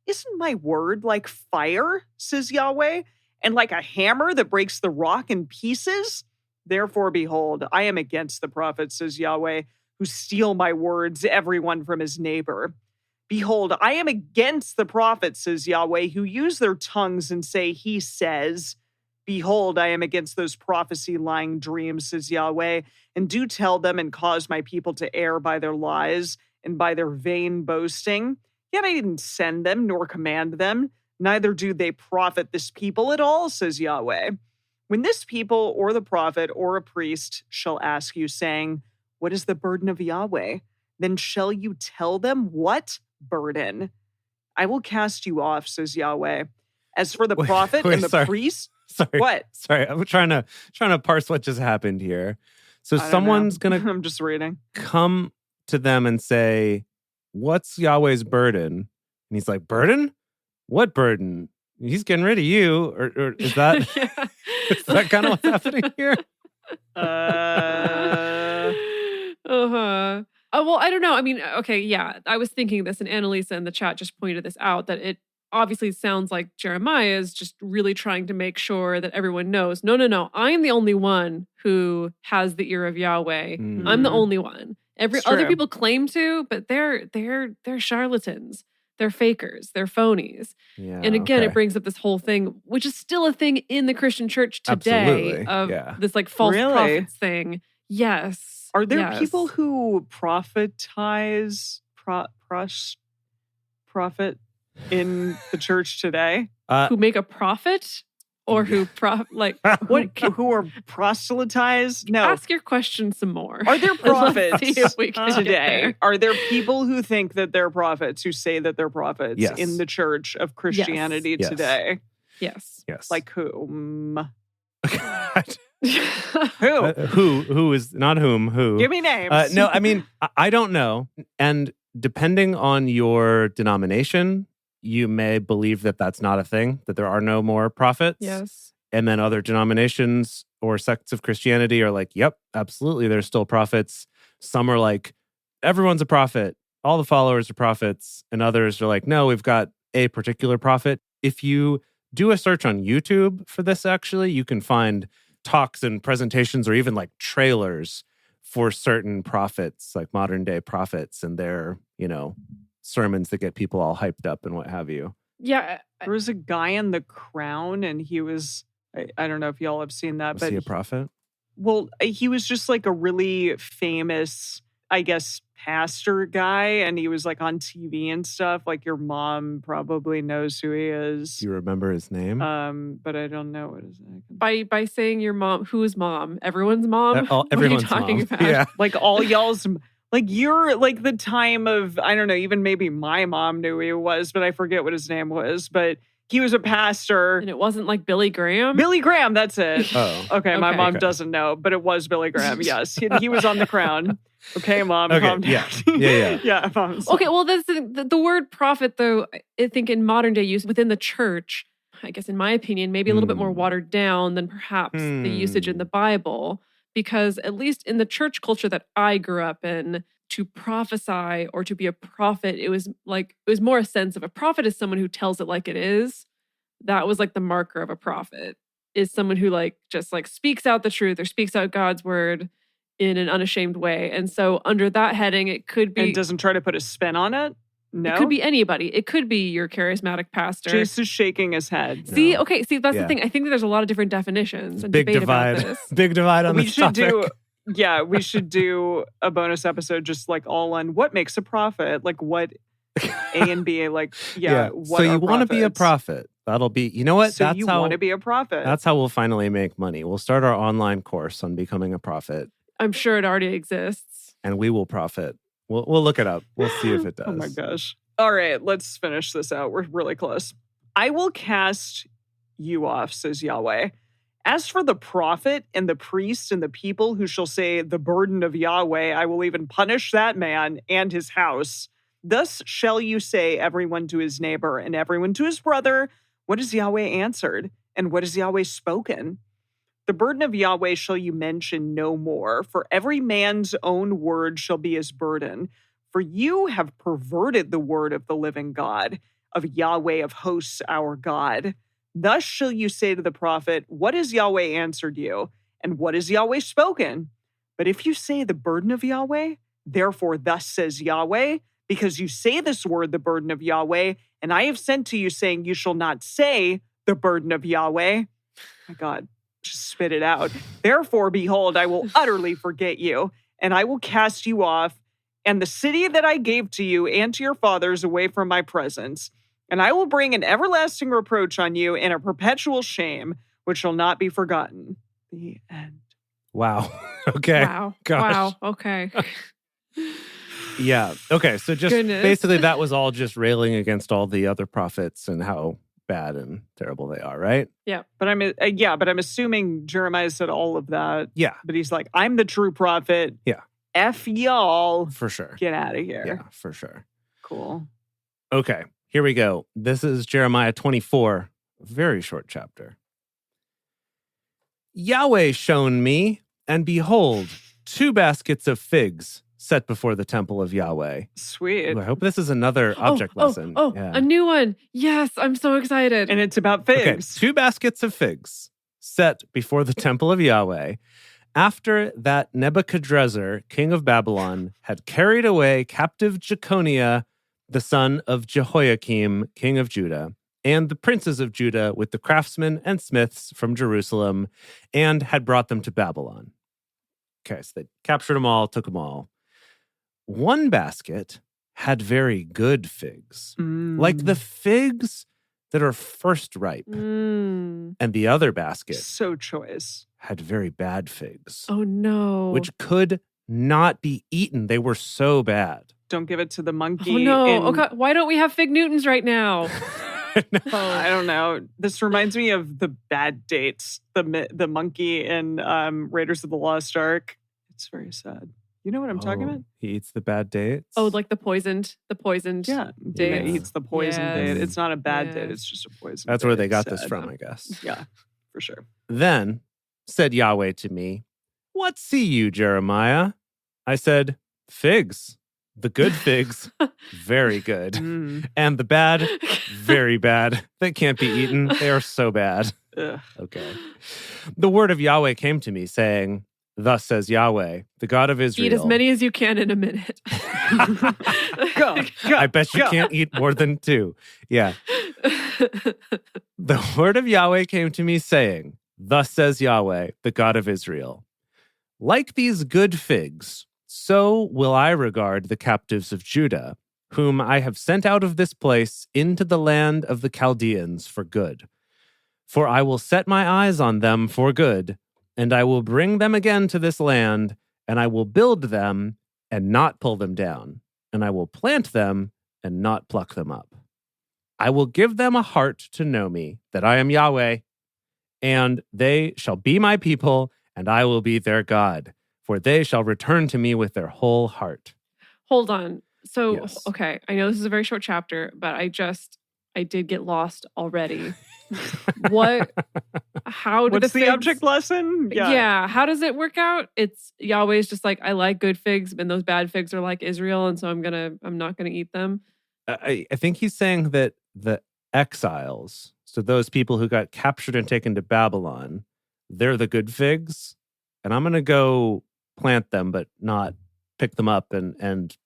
Isn't my word like fire, says Yahweh, and like a hammer that breaks the rock in pieces? Therefore, behold, I am against the prophets, says Yahweh, who steal my words, everyone from his neighbor. Behold, I am against the prophets, says Yahweh, who use their tongues and say, he says. Behold, I am against those prophecy-lying dreams, says Yahweh, and do tell them and cause my people to err by their lies and by their vain boasting. Yet I didn't send them nor command them, neither do they profit this people at all, says Yahweh. When this people or the prophet or a priest shall ask you, saying, what is the burden of Yahweh? Then shall you tell them what burden? I will cast you off, says Yahweh. As for the prophet and the priest, Sorry. What? Sorry, I'm trying to parse what just happened here. So someone's gonna I'm just reading. Come to them and say, what's Yahweh's burden? And he's like, burden? What burden? He's getting rid of you. Or is that is that kind of what's happening here? Well, I don't know. I mean, okay, yeah. I was thinking this, and Annalisa in the chat just pointed this out, that it obviously sounds like Jeremiah is just really trying to make sure that everyone knows, no, I'm the only one who has the ear of Yahweh. Mm-hmm. I'm the only one. Other people claim to, but they're charlatans. They're fakers. They're phonies. Yeah, and again, it brings up this whole thing, which is still a thing in the Christian church today. Absolutely. This like false prophets thing. Yes. Are there people who prophetize prophet in the church today? Who make a profit? Or who who are proselytized? No. Ask your question some more. Are there prophets today? Are there people who think that they're prophets, who say that they're prophets in the church of Christianity today? Yes. Like who? Who is not whom? Who? Give me names. No, I mean, I don't know. And depending on your denomination, you may believe that that's not a thing, that there are no more prophets. Yes. And then other denominations or sects of Christianity are like, yep, absolutely, there's still prophets. Some are like, everyone's a prophet. All the followers are prophets. And others are like, no, we've got a particular prophet. If you do a search on YouTube for this, actually, you can find talks and presentations or even like trailers for certain prophets, like modern day prophets and their, sermons that get people all hyped up and what have you. Yeah. There was a guy in The Crown and he was, I don't know if y'all have seen that. Was but he a prophet? Well, he was just like a really famous, I guess, pastor guy. And he was like on TV and stuff. Like your mom probably knows who he is. Do you remember his name? But I don't know what his name. By saying your mom, whose mom? Everyone's mom? Everyone's what are you talking mom. about? Yeah. Like all y'all's... Like you're like the time of, I don't know, even maybe my mom knew who he was, but I forget what his name was. But he was a pastor. And it wasn't like Billy Graham? Billy Graham, that's it. Oh. Okay, my mom doesn't know, but it was Billy Graham, yes. He was on The Crown. Okay, Mom, calm down. Yeah. Yeah, Mom. Okay, well, that's the word prophet, though, I think in modern day use within the church, I guess in my opinion, maybe a little bit more watered down than perhaps the usage in the Bible. because at least in the church culture that I grew up in, to prophesy or to be a prophet, it was more a sense of a prophet is someone who tells it like it is. That was like the marker of a prophet, is someone who just speaks out the truth or speaks out God's word in an unashamed way. And so under that heading, it could be... And doesn't try to put a spin on it? No? It could be anybody. It could be your charismatic pastor. Jace is shaking his head. See, that's the thing. I think that there's a lot of different definitions and Big debate divide. about this. Big divide on this topic. We should do a bonus episode just all on what makes a prophet, what A and B, what so you want to be a prophet. That'll be, you know what? So you want to be a prophet. That's how we'll finally make money. We'll start our online course on becoming a prophet. I'm sure it already exists. And we will profit. We'll look it up. We'll see if it does. Oh my gosh. All right, let's finish this out. We're really close. I will cast you off, says Yahweh. As for the prophet and the priest and the people who shall say the burden of Yahweh, I will even punish that man and his house. Thus shall you say, everyone to his neighbor and everyone to his brother, what has Yahweh answered? And what has Yahweh spoken? The burden of Yahweh shall you mention no more, for every man's own word shall be his burden. For you have perverted the word of the living God, of Yahweh of hosts our God. Thus shall you say to the prophet, what has Yahweh answered you? And what has Yahweh spoken? But if you say the burden of Yahweh, therefore thus says Yahweh, because you say this word, the burden of Yahweh, and I have sent to you saying you shall not say the burden of Yahweh. My God, just spit it out. Therefore, behold, I will utterly forget you, and I will cast you off, and the city that I gave to you and to your fathers away from my presence. And I will bring an everlasting reproach on you and a perpetual shame, which shall not be forgotten. The end. Wow. Okay. Wow. Gosh. Wow. Okay. Yeah. Okay. So just Goodness. basically that was all just railing against all the other prophets and how bad and terrible they are, right? Yeah. But I'm assuming Jeremiah said all of that. Yeah. But he's like, I'm the true prophet. Yeah. F y'all. For sure. Get out of here. Yeah, for sure. Cool. Okay. Here we go. This is Jeremiah 24, a very short chapter. Yahweh shown me, and behold, 2 baskets of figs set before the temple of Yahweh. Sweet. Ooh, I hope this is another object lesson. Yeah. A new one. Yes, I'm so excited. And it's about figs. Okay, 2 baskets of figs set before the temple of Yahweh after that Nebuchadrezzar, king of Babylon, had carried away captive Jeconiah, the son of Jehoiakim, king of Judah, and the princes of Judah with the craftsmen and smiths from Jerusalem, and had brought them to Babylon. Okay, so they captured them all, took them all. 1 basket had very good figs, like the figs that are first ripe. And the other basket So choice. had very bad figs, Oh no. which could not be eaten. They were so bad. Don't give it to the monkey. Oh no. Oh God. Why don't we have fig Newtons right now? I don't know. This reminds me of the bad dates, the monkey in Raiders of the Lost Ark. It's very sad. You know what I'm talking about? He eats the bad dates. Oh, like the poisoned Yeah, David Yeah. eats the poison Yes. date. It's not a bad date. Yes. It's just a poison. That's date. where they got It's this sad. from, I guess. Yeah, for sure. Then said Yahweh to me, "What see you, Jeremiah?" I said, "Figs. The good figs, very good. Mm. And the bad, very bad. They can't be eaten. They are so bad." Ugh. Okay. The word of Yahweh came to me, saying, "Thus says Yahweh, the God of Israel." Eat as many as you can in a minute. Go. I bet you can't eat more than 2. Yeah. The word of Yahweh came to me, saying, "Thus says Yahweh, the God of Israel, like these good figs, so will I regard the captives of Judah, whom I have sent out of this place into the land of the Chaldeans for good. For I will set my eyes on them for good, and I will bring them again to this land, and I will build them and not pull them down, and I will plant them and not pluck them up. I will give them a heart to know me, that I am Yahweh, and they shall be my people, and I will be their God, for they shall return to me with their whole heart." Hold on. So, Yes. okay, I know this is a very short chapter, but I I did get lost already. What? How did What's the figs, object lesson? Yeah. How does it work out? It's Yahweh's just like, I like good figs, and those bad figs are like Israel, and so I'm not gonna eat them. I think he's saying that the exiles, so those people who got captured and taken to Babylon, they're the good figs, and I'm gonna go plant them, but not pick them up and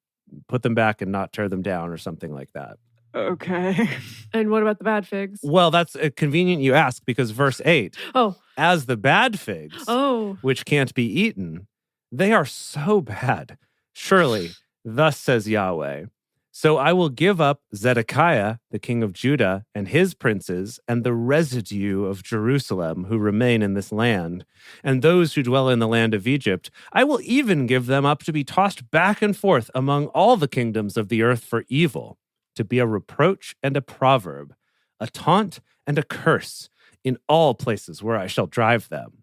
put them back and not tear them down or something like that. Okay. And what about the bad figs? Well, that's convenient you ask, because verse 8, Oh, as the bad figs, oh, which can't be eaten, they are so bad. Surely, thus says Yahweh, so I will give up Zedekiah, the king of Judah, and his princes, and the residue of Jerusalem who remain in this land, and those who dwell in the land of Egypt. I will even give them up to be tossed back and forth among all the kingdoms of the earth for evil, to be a reproach and a proverb, a taunt and a curse in all places where I shall drive them.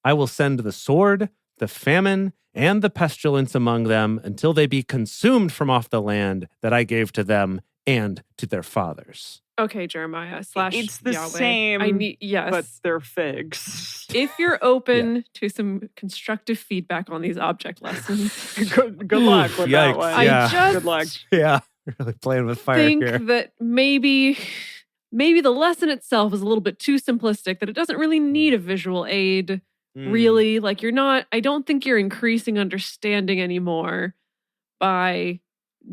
I will send the sword, the famine, and the pestilence among them until they be consumed from off the land that I gave to them and to their fathers. okay, Jeremiah / It's the Yahweh. same, yes. but they're figs. If you're open to some constructive feedback on these object lessons, Good luck with that Yikes, one. yeah. I just Good luck. Yeah, really playing with fire think here. that maybe the lesson itself is a little bit too simplistic, that it doesn't really need a visual aid. Really, like I don't think you're increasing understanding anymore by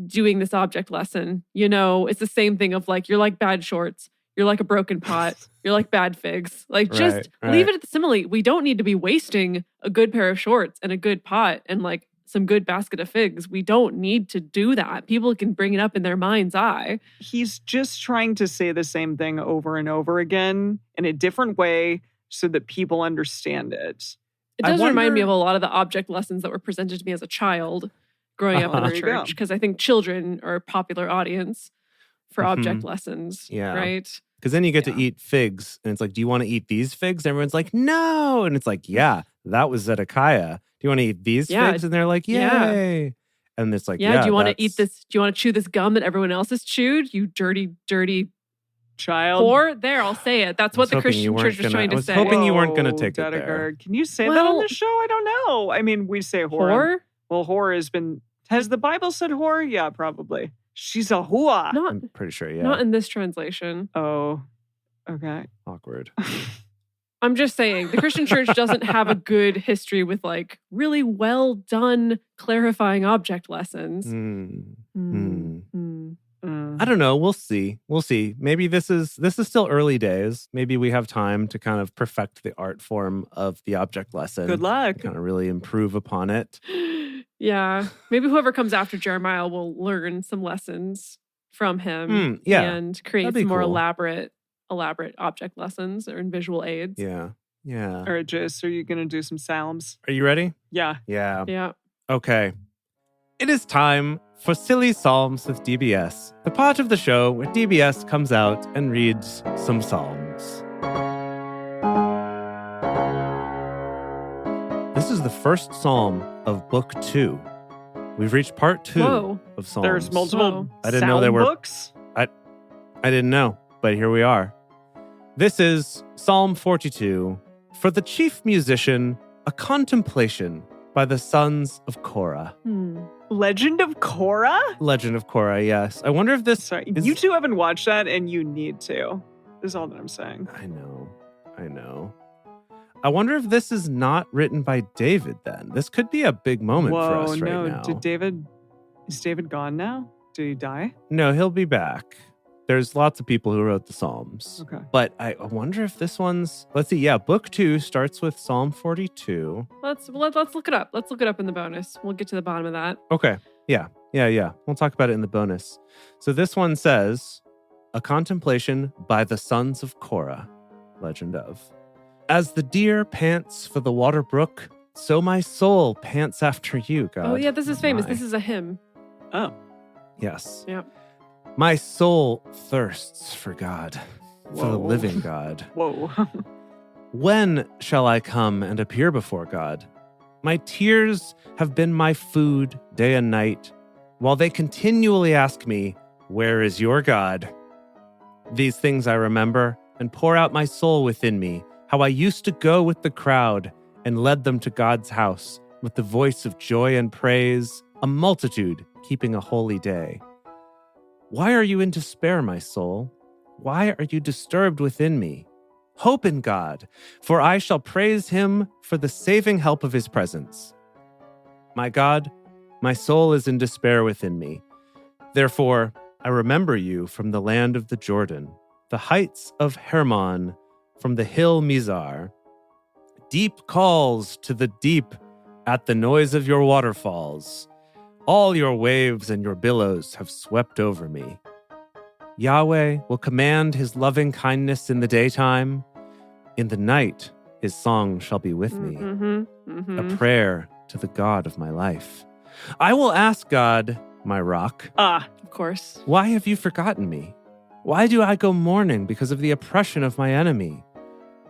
doing this object lesson. It's the same thing of like, you're like bad shorts, you're like a broken pot, you're like bad figs. Like, just leave it at the simile. We don't need to be wasting a good pair of shorts and a good pot and like some good basket of figs. We don't need to do that. People can bring it up in their mind's eye. He's just trying to say the same thing over and over again in a different way so that people understand it. It does remind me of a lot of the object lessons that were presented to me as a child growing up in the There you church, because I think children are a popular audience for object lessons, Yeah. right? Because then you get to eat figs, and it's like, do you want to eat these figs? Everyone's like, no. And it's like, yeah, that was Zedekiah. Do you want to eat these figs? And they're like, yay. And it's like, do you want to eat this? Do you want to chew this gum that everyone else has chewed? You dirty, dirty child. Whore? There, I'll say it. That's what the Christian church was trying to say. I was hoping you weren't going to take it there. Can you say that on the show? I don't know. I mean, we say whore. Whore? Well, whore has the Bible said whore? Yeah, probably. She's a whore. I'm pretty sure, yeah. Not in this translation. Oh, okay. Awkward. I'm just saying, the Christian church doesn't have a good history with like really well done clarifying object lessons. I don't know. We'll see. Maybe this is still early days. Maybe we have time to kind of perfect the art form of the object lesson. Good luck. Kind of really improve upon it. Yeah. Maybe whoever comes after Jeremiah will learn some lessons from him and create some more elaborate object lessons or visual aids. Yeah. All right, Jace, are you going to do some psalms? Are you ready? Yeah. Okay. It is time for Silly Psalms with DBS, the part of the show where DBS comes out and reads some psalms. This is the first psalm of Book 2. We've reached part 2 of Psalms. There's multiple I didn't know there were books? I didn't know, but here we are. This is Psalm 42, for the chief musician, a contemplation by the sons of Korah. Legend of Korah? Legend of Korah, yes. I wonder if this... Sorry, you two haven't watched that, and you need to. Is all that I'm saying. I know. I wonder if this is not written by David then. This could be a big moment for us right now. Is David gone now? Did he die? No, he'll be back. There's lots of people who wrote the Psalms. Okay. But I wonder if this one's... Let's see. Yeah, Book 2 starts with Psalm 42. Let's look it up. Let's look it up in the bonus. We'll get to the bottom of that. Okay. Yeah. We'll talk about it in the bonus. So this one says, a contemplation by the sons of Korah, legend of. As the deer pants for the water brook, so my soul pants after you, God. Oh, yeah, this is famous. This is a hymn. Oh. Yes. Yeah. My soul thirsts for God, for the living God. Whoa. When shall I come and appear before God? My tears have been my food day and night, while they continually ask me, where is your God? These things I remember and pour out my soul within me, how I used to go with the crowd and led them to God's house with the voice of joy and praise, a multitude keeping a holy day. Why are you in despair, my soul? Why are you disturbed within me? Hope in God, for I shall praise him for the saving help of his presence. My God, my soul is in despair within me. Therefore, I remember you from the land of the Jordan, the heights of Hermon, from the hill Mizar. Deep calls to the deep at the noise of your waterfalls. All your waves and your billows have swept over me. Yahweh will command his loving kindness in the daytime. In the night, his song shall be with me, a prayer to the God of my life. I will ask God, my rock. Of course. Why have you forgotten me? Why do I go mourning because of the oppression of my enemy?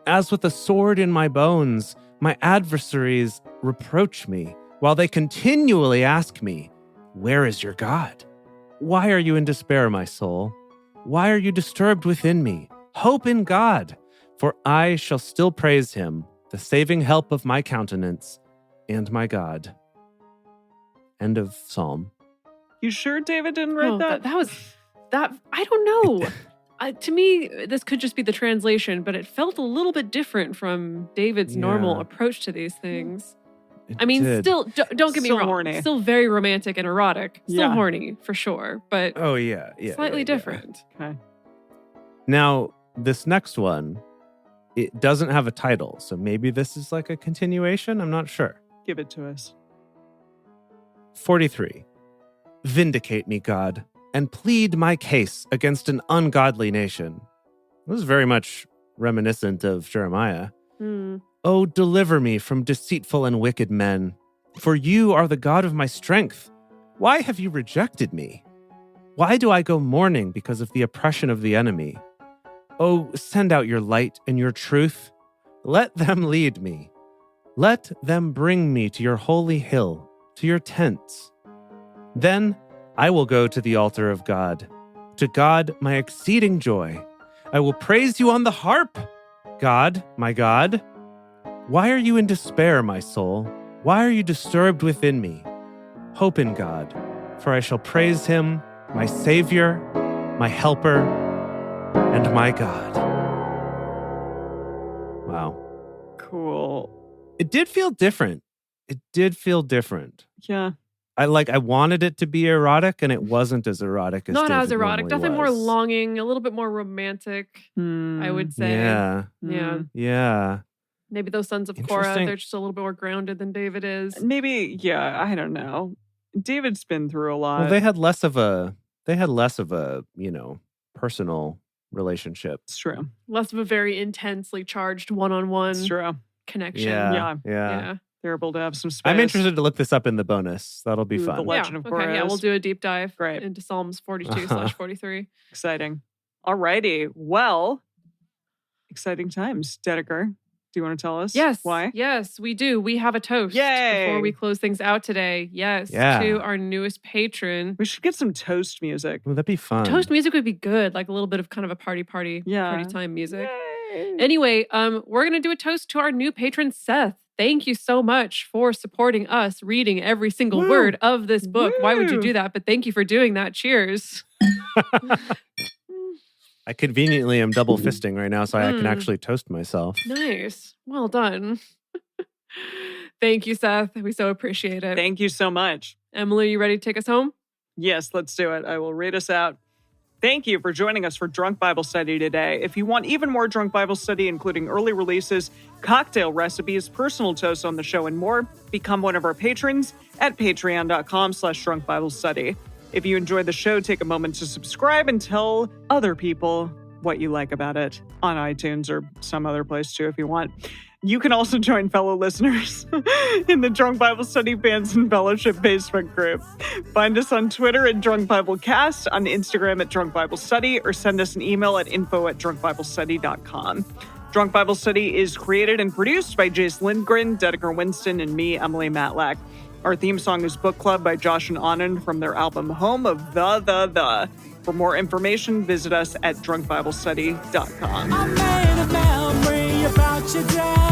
As with a sword in my bones, my adversaries reproach me, while they continually ask me, where is your God? Why are you in despair, my soul? Why are you disturbed within me? Hope in God, for I shall still praise him, the saving help of my countenance and my God. End of Psalm. You sure David didn't write that? That I don't know. To me, this could just be the translation, but it felt a little bit different from David's normal approach to these things. Still, don't get me wrong. Horny. Still very romantic and erotic. Still horny, for sure. But slightly different. Okay. Now, this next one, it doesn't have a title, so maybe this is like a continuation. I'm not sure. Give it to us. 43. Vindicate me, God, and plead my case against an ungodly nation. This is very much reminiscent of Jeremiah. Oh, deliver me from deceitful and wicked men, for you are the God of my strength. Why have you rejected me? Why do I go mourning because of the oppression of the enemy? Oh, send out your light and your truth. Let them lead me. Let them bring me to your holy hill, to your tents. Then I will go to the altar of God, to God my exceeding joy. I will praise you on the harp, God, my God. Why are you in despair, my soul? Why are you disturbed within me? Hope in God, for I shall praise him, my Savior, my Helper, and my God. Wow. Cool. It did feel different. Yeah. I wanted it to be erotic, and it wasn't as erotic as Not David as erotic. normally Definitely more was. longing, a little bit more romantic, I would say. Yeah. Yeah. Maybe those sons of Korah, Interesting. they're just a little bit more grounded than David is. Maybe, I don't know. David's been through a lot. Well, they had less of a, personal relationship. It's true. Less of a very intensely charged one-on-one It's true. connection. Yeah. They're able to have some space. I'm interested to look this up in the bonus. That'll be fun. The Legend of Korah. Okay, yeah, we'll do a deep dive Great. into Psalms 42/43. Exciting. Alrighty. Well, exciting times. Dedeker, do you want to tell us why? Yes, we do. We have a toast Yay! before we close things out today. Yes, Yeah. to our newest patron. We should get some toast music. Well, that'd be fun. Toast music would be good, like a little bit of kind of a party party time music. Yay! Anyway, we're going to do a toast to our new patron, Seth. Thank you so much for supporting us reading every single word of this book. Why would you do that? But thank you for doing that. Cheers. I conveniently am double fisting right now, so I can actually toast myself. Nice. Well done. Thank you, Seth. We so appreciate it. Thank you so much. Emily, you ready to take us home? Yes, let's do it. I will read us out. Thank you for joining us for Drunk Bible Study today. If you want even more Drunk Bible Study, including early releases, cocktail recipes, personal toasts on the show, and more, become one of our patrons at patreon.com/Drunk Bible Study. If you enjoyed the show, take a moment to subscribe and tell other people what you like about it on iTunes or some other place too if you want. You can also join fellow listeners in the Drunk Bible Study Fans and Fellowship Facebook group. Find us on Twitter at Drunk Bible Cast, on Instagram at Drunk Bible Study, or send us an email at info@drunkbiblestudy.com. Drunk Bible Study is created and produced by Jace Lindgren, Dedeker Winston, and me, Emily Matlack. Our theme song is Book Club by Josh and Anand from their album Home of the. For more information, visit us at drunkbiblestudy.com. I made a memory about your dad.